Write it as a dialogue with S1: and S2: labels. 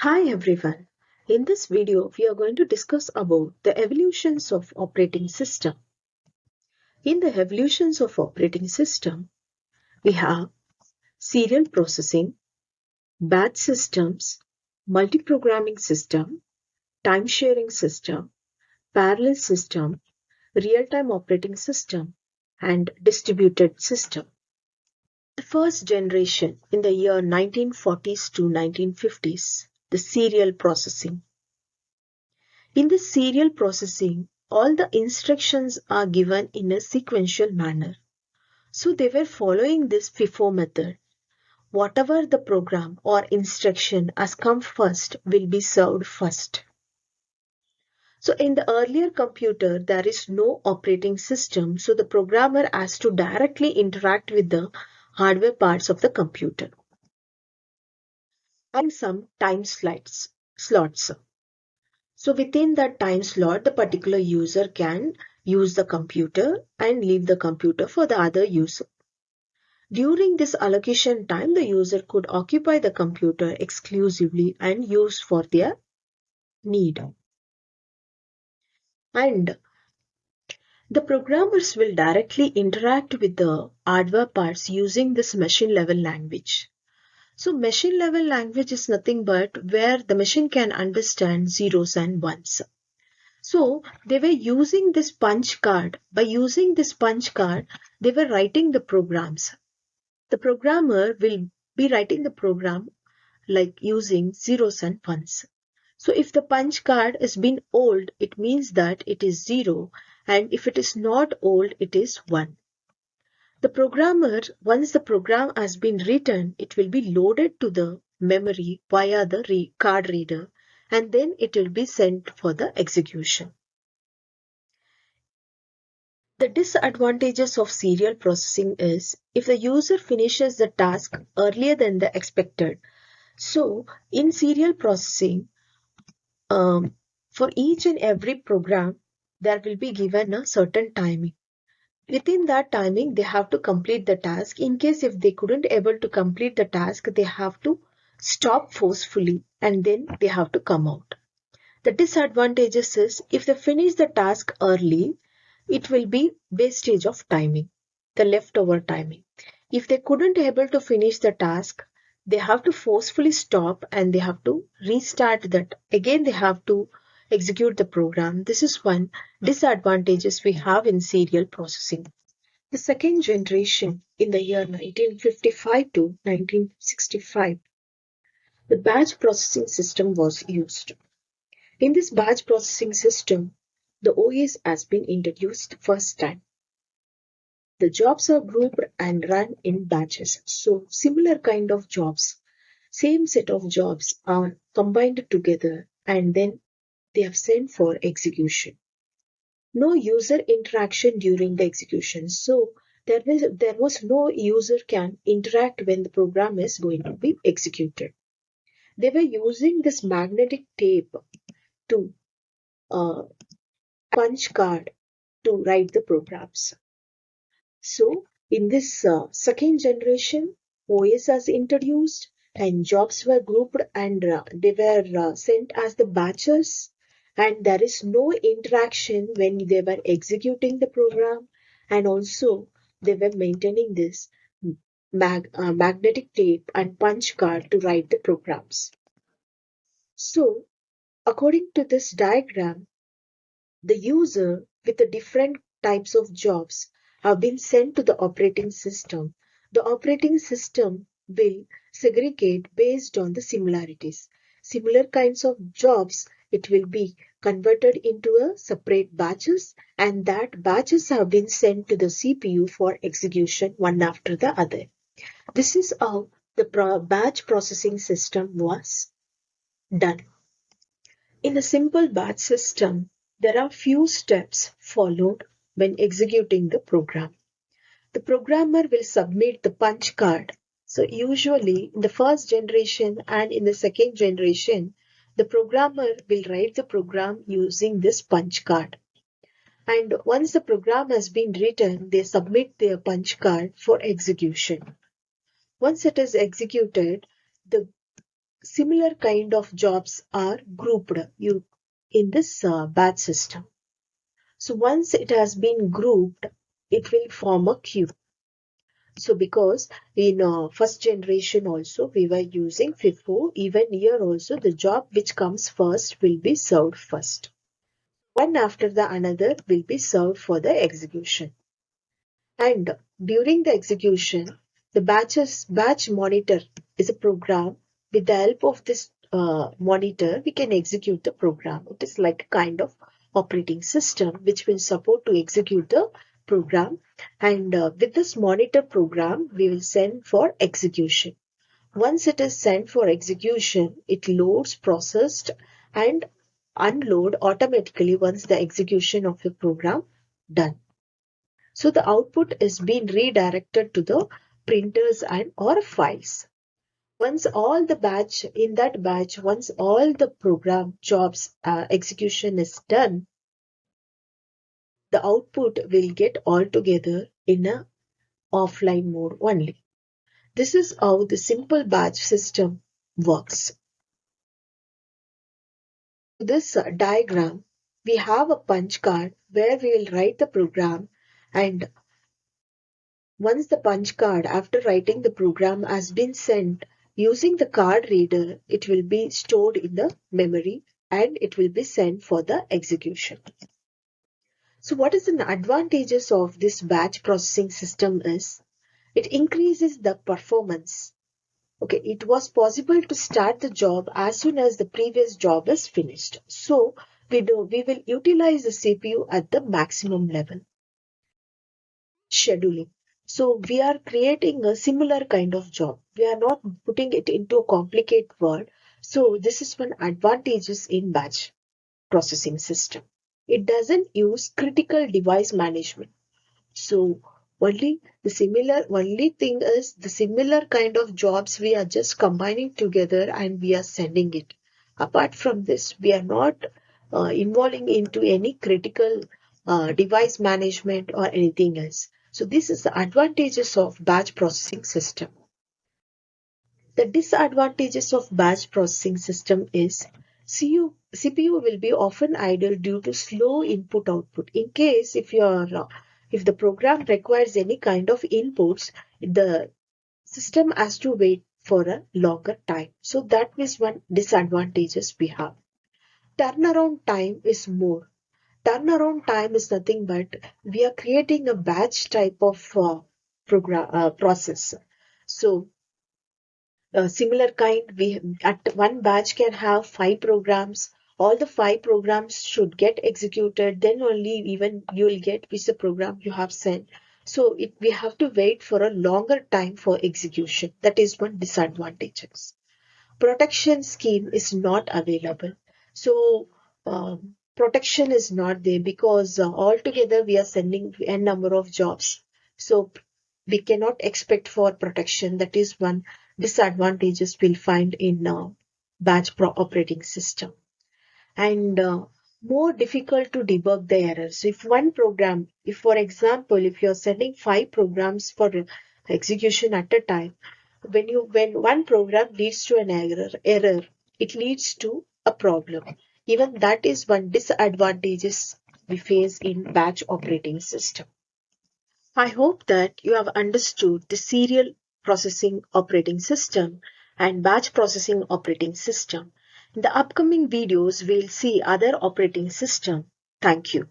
S1: Hi everyone. In this video, we are going to discuss about the evolutions of operating system. In the evolutions of operating system, we have serial processing, batch systems, multi-programming system, time-sharing system, parallel system, real-time operating system, and distributed system. The first generation in the year 1940s to 1950s, the serial processing. In the serial processing, all the instructions are given in a sequential manner. So they were following this FIFO method. Whatever the program or instruction has come first will be served first. So in the earlier computer, there is no operating system. So the programmer has to directly interact with the hardware parts of the computer. And some time slots. So within that time slot, the particular user can use the computer and leave the computer for the other user. During this allocation time, the user could occupy the computer exclusively and use for their need. And the programmers will directly interact with the hardware parts using this machine level language. So machine level language is nothing but where the machine can understand zeros and ones. So they were using this punch card. By using this punch card, they were writing the programs. The programmer will be writing the program like using zeros and ones. So if the punch card has been old, it means that it is 0, and if it is not old, it is 1. The programmer, once the program has been written, it will be loaded to the memory via the card reader, and then it will be sent for the execution. The disadvantages of serial processing is if the user finishes the task earlier than the expected. So in serial processing, for each and every program, there will be given a certain timing. Within that timing, they have to complete the task. In case if they couldn't able to complete the task, they have to stop forcefully and then they have to come out. The disadvantages is if they finish the task early, it will be wastage of timing, the leftover timing. If they couldn't able to finish the task, they have to forcefully stop and they have to restart that. Again, they have to execute the program. This is one disadvantages we have in serial processing. The second generation in the year 1955 to 1965, the batch processing system was used. In this batch processing system, the OS has been introduced first time. The jobs are grouped and run in batches. So similar kind of jobs, same set of jobs are combined together and then they are sent for execution. No user interaction during the execution. So there was no user can interact when the program is going to be executed. They were using this magnetic tape to punch card to write the programs. So in this second generation, OS was introduced and jobs were grouped and they were sent as the batches, and there is no interaction when they were executing the program, and also they were maintaining this magnetic tape and punch card to write the programs. So according to this diagram, the user with the different types of jobs have been sent to the operating system. The operating system will segregate based on the similarities. Similar kinds of jobs, it will be converted into a separate batches, and that batches have been sent to the CPU for execution one after the other. This is how the batch processing system was done. In a simple batch system, there are few steps followed when executing the program. The programmer will submit the punch card. So usually in the first generation and in the second generation, the programmer will write the program using this punch card. And once the program has been written, they submit their punch card for execution. Once it is executed, the similar kind of jobs are grouped in this batch system. So once it has been grouped, it will form a queue. So because in first generation also we were using FIFO, even here also the job which comes first will be served first. One after the another will be served for the execution. And during the execution, the batch monitor is a program. With the help of this monitor, we can execute the program. It is like a kind of operating system which will support to execute the program. And with this monitor program, we will send for execution. Once it is sent for execution, it loads, processed, and unload automatically once the execution of the program done. So the output is being redirected to the printers and or files. Once all the batch in that batch, once all the program jobs execution is done, the output will get all together in a offline mode only. This is how the simple batch system works. This diagram, we have a punch card where we will write the program, and once the punch card after writing the program has been sent using the card reader, it will be stored in the memory and it will be sent for the execution. So what is the advantages of this batch processing system is it increases the performance. Okay, it was possible to start the job as soon as the previous job is finished. So we will utilize the CPU at the maximum level. Scheduling. So we are creating a similar kind of job. We are not putting it into a complicated word. So this is one advantages in batch processing system. It doesn't use critical device management. So only thing is the similar kind of jobs we are just combining together and we are sending it. Apart from this, we are not involving into any critical device management or anything else. So this is the advantages of batch processing system. The disadvantages of batch processing system is CPU will be often idle due to slow input output. In case if the program requires any kind of inputs, the system has to wait for a longer time. So that is one disadvantages we have. Turnaround time is more. Turnaround time is nothing but we are creating a batch type of process. So similar kind, we at one batch can have 5 programs. All the 5 programs should get executed. Then only even you will get which the program you have sent. So we have to wait for a longer time for execution. That is one disadvantages. Protection scheme is not available. So protection is not there because altogether we are sending n number of jobs. So we cannot expect for protection. That is one disadvantages we'll find in batch operating system. And more difficult to debug the errors. If one program, if for example, if you're sending 5 programs for execution at a time, when one program leads to an error, it leads to a problem. Even that is one disadvantages we face in batch operating system. I hope that you have understood the serial processing operating system and batch processing operating system. In the upcoming videos, we'll see other operating system. Thank you.